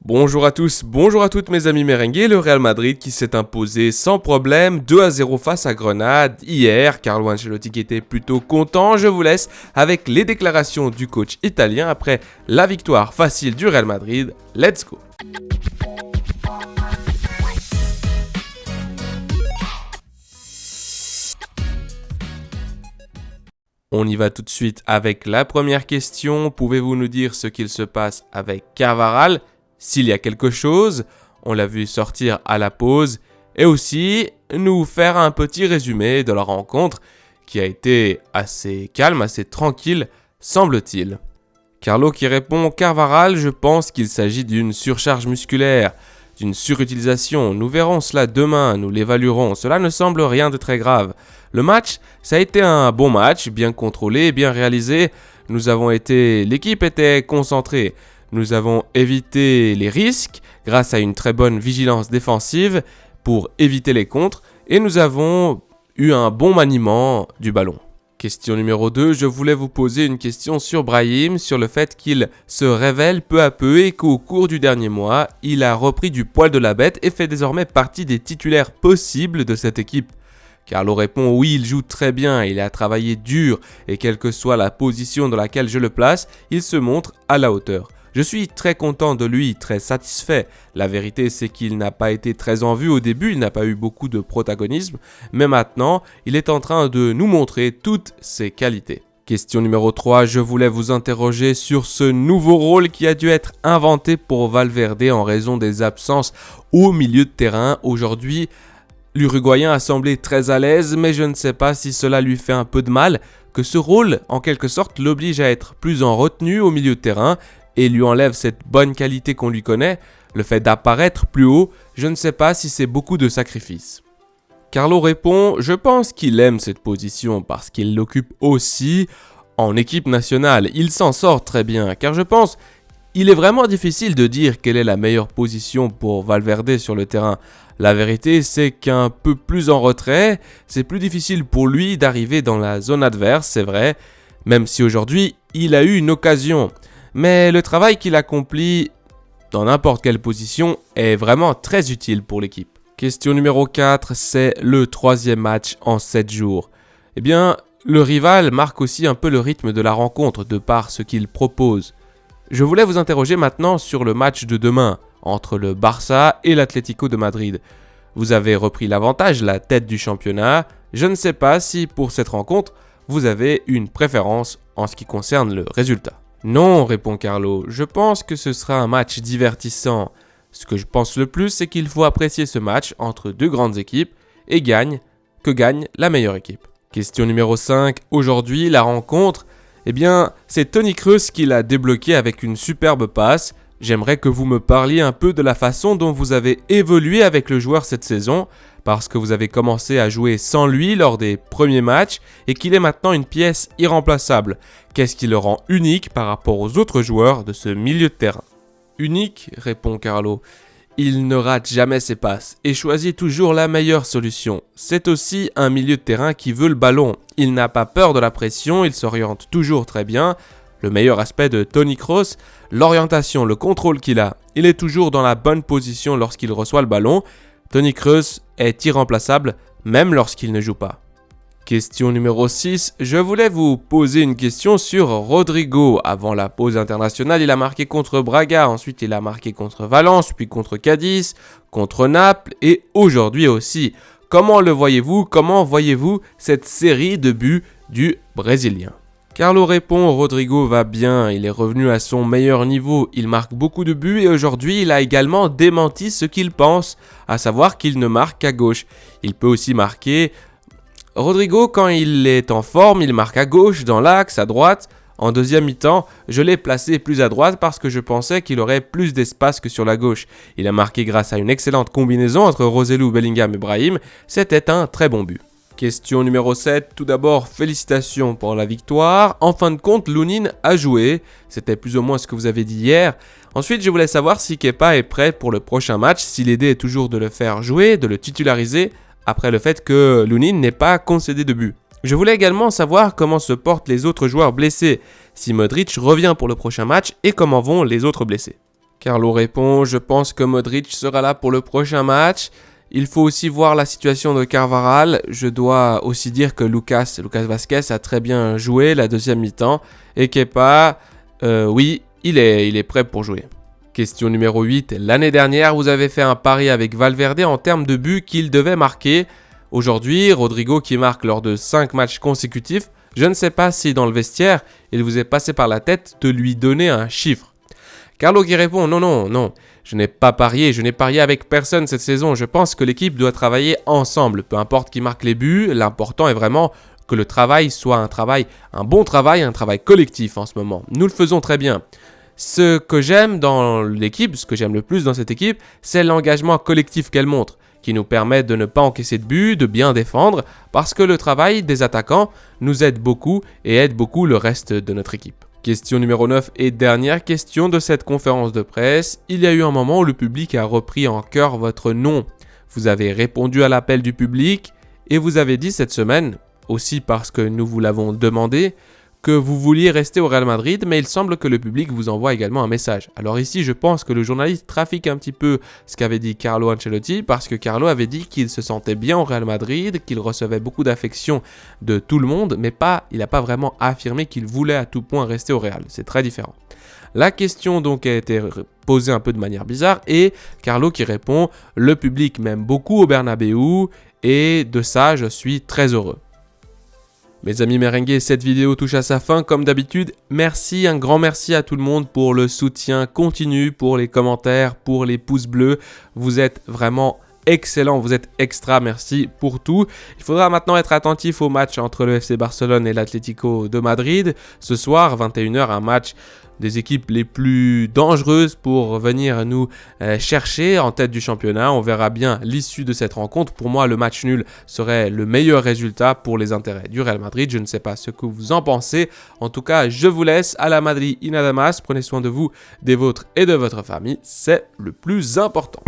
Bonjour à tous, bonjour à toutes mes amis merengues, le Real Madrid qui s'est imposé sans problème 2-0 face à Grenade hier. Carlo Ancelotti qui était plutôt content. Je vous laisse avec les déclarations du coach italien après la victoire facile du Real Madrid. Let's go! On y va tout de suite avec la première question. Pouvez-vous nous dire ce qu'il se passe avec Carvajal? S'il y a quelque chose, on l'a vu sortir à la pause, et aussi nous faire un petit résumé de la rencontre qui a été assez calme, assez tranquille, semble-t-il. Carlo qui répond: Carvajal, je pense qu'il s'agit d'une surcharge musculaire, d'une surutilisation. Nous verrons cela demain, nous l'évaluerons. Cela ne semble rien de très grave. Le match, ça a été un bon match, bien contrôlé, bien réalisé. L'équipe était concentrée. Nous avons évité les risques grâce à une très bonne vigilance défensive pour éviter les contres et nous avons eu un bon maniement du ballon. Question numéro 2, je voulais vous poser une question sur Brahim, sur le fait qu'il se révèle peu à peu et qu'au cours du dernier mois, il a repris du poil de la bête et fait désormais partie des titulaires possibles de cette équipe. Carlo répond: oui, il joue très bien, il a travaillé dur et quelle que soit la position dans laquelle je le place, il se montre à la hauteur. Je suis très content de lui, très satisfait. La vérité, c'est qu'il n'a pas été très en vue au début, il n'a pas eu beaucoup de protagonisme, mais maintenant, il est en train de nous montrer toutes ses qualités. Question numéro 3, je voulais vous interroger sur ce nouveau rôle qui a dû être inventé pour Valverde en raison des absences au milieu de terrain. Aujourd'hui, l'Uruguayen a semblé très à l'aise, mais je ne sais pas si cela lui fait un peu de mal, que ce rôle, en quelque sorte, l'oblige à être plus en retenue au milieu de terrain, et lui enlève cette bonne qualité qu'on lui connaît, le fait d'apparaître plus haut, je ne sais pas si c'est beaucoup de sacrifices. Carlo répond: je pense qu'il aime cette position parce qu'il l'occupe aussi en équipe nationale. Il s'en sort très bien, car je pense il est vraiment difficile de dire quelle est la meilleure position pour Valverde sur le terrain. La vérité, c'est qu'un peu plus en retrait, c'est plus difficile pour lui d'arriver dans la zone adverse, c'est vrai, même si aujourd'hui, il a eu une occasion. Mais le travail qu'il accomplit dans n'importe quelle position est vraiment très utile pour l'équipe. Question numéro 4, c'est le 3e match en 7 jours. Eh bien, le rival marque aussi un peu le rythme de la rencontre de par ce qu'il propose. Je voulais vous interroger maintenant sur le match de demain entre le Barça et l'Atlético de Madrid. Vous avez repris l'avantage, la tête du championnat. Je ne sais pas si pour cette rencontre, vous avez une préférence en ce qui concerne le résultat. Non, répond Carlo, je pense que ce sera un match divertissant. Ce que je pense le plus, c'est qu'il faut apprécier ce match entre deux grandes équipes et gagne la meilleure équipe. Question numéro 5, aujourd'hui la rencontre, c'est Toni Kroos qui l'a débloqué avec une superbe passe. J'aimerais que vous me parliez un peu de la façon dont vous avez évolué avec le joueur cette saison, parce que vous avez commencé à jouer sans lui lors des premiers matchs et qu'il est maintenant une pièce irremplaçable. Qu'est-ce qui le rend unique par rapport aux autres joueurs de ce milieu de terrain? Unique, répond Carlo. Il ne rate jamais ses passes et choisit toujours la meilleure solution. C'est aussi un milieu de terrain qui veut le ballon. Il n'a pas peur de la pression, il s'oriente toujours très bien. Le meilleur aspect de Toni Kroos, l'orientation, le contrôle qu'il a. Il est toujours dans la bonne position lorsqu'il reçoit le ballon. Toni Kroos est irremplaçable même lorsqu'il ne joue pas. Question numéro 6, je voulais vous poser une question sur Rodrigo. Avant la pause internationale, il a marqué contre Braga, ensuite il a marqué contre Valence, puis contre Cadiz, contre Naples et aujourd'hui aussi. Comment le voyez-vous? Comment voyez-vous cette série de buts du Brésilien? Carlo répond: Rodrigo va bien, il est revenu à son meilleur niveau, il marque beaucoup de buts et aujourd'hui il a également démenti ce qu'il pense, à savoir qu'il ne marque qu'à gauche. Il peut aussi marquer. Rodrigo, quand il est en forme, il marque à gauche, dans l'axe, à droite. En deuxième mi-temps, je l'ai placé plus à droite parce que je pensais qu'il aurait plus d'espace que sur la gauche. Il a marqué grâce à une excellente combinaison entre Roselu, Bellingham et Brahim. C'était un très bon but. Question numéro 7, tout d'abord félicitations pour la victoire. En fin de compte, Lunin a joué, c'était plus ou moins ce que vous avez dit hier. Ensuite, je voulais savoir si Kepa est prêt pour le prochain match, si l'idée est toujours de le faire jouer, de le titulariser, après le fait que Lunin n'ait pas concédé de but. Je voulais également savoir comment se portent les autres joueurs blessés, si Modric revient pour le prochain match et comment vont les autres blessés. Carlo répond, je pense que Modric sera là pour le prochain match. Il faut aussi voir la situation de Carvajal. Je dois aussi dire que Lucas Vazquez a très bien joué la deuxième mi-temps. Et Kepa, oui, il est prêt pour jouer. Question numéro 8. L'année dernière, vous avez fait un pari avec Valverde en termes de buts qu'il devait marquer. Aujourd'hui, Rodrigo qui marque lors de 5 matchs consécutifs. Je ne sais pas si dans le vestiaire, il vous est passé par la tête de lui donner un chiffre. Carlo qui répond, non, je n'ai pas parié, je n'ai parié avec personne cette saison. Je pense que l'équipe doit travailler ensemble. Peu importe qui marque les buts, l'important est vraiment que le travail soit un bon travail, un travail collectif en ce moment. Nous le faisons très bien. Ce que j'aime dans l'équipe, ce que j'aime le plus dans cette équipe, c'est l'engagement collectif qu'elle montre, qui nous permet de ne pas encaisser de buts, de bien défendre, parce que le travail des attaquants nous aide beaucoup et aide beaucoup le reste de notre équipe. Question numéro 9 et dernière question de cette conférence de presse. Il y a eu un moment où le public a repris en chœur votre nom. Vous avez répondu à l'appel du public et vous avez dit cette semaine, aussi parce que nous vous l'avons demandé, que vous vouliez rester au Real Madrid, mais il semble que le public vous envoie également un message. Alors ici, je pense que le journaliste trafique un petit peu ce qu'avait dit Carlo Ancelotti, parce que Carlo avait dit qu'il se sentait bien au Real Madrid, qu'il recevait beaucoup d'affection de tout le monde, mais il n'a pas vraiment affirmé qu'il voulait à tout point rester au Real. C'est très différent. La question donc a été posée un peu de manière bizarre, et Carlo qui répond « Le public m'aime beaucoup au Bernabéu, et de ça, je suis très heureux ». Mes amis merengues, cette vidéo touche à sa fin comme d'habitude. Merci, un grand merci à tout le monde pour le soutien continu, pour les commentaires, pour les pouces bleus. Vous êtes vraiment excellent, vous êtes extra, merci pour tout. Il faudra maintenant être attentif au match entre le FC Barcelone et l'Atlético de Madrid. Ce soir, 21h, un match des équipes les plus dangereuses pour venir nous chercher en tête du championnat. On verra bien l'issue de cette rencontre. Pour moi, le match nul serait le meilleur résultat pour les intérêts du Real Madrid. Je ne sais pas ce que vous en pensez. En tout cas, je vous laisse. À la Madrid y nada más. Prenez soin de vous, des vôtres et de votre famille. C'est le plus important.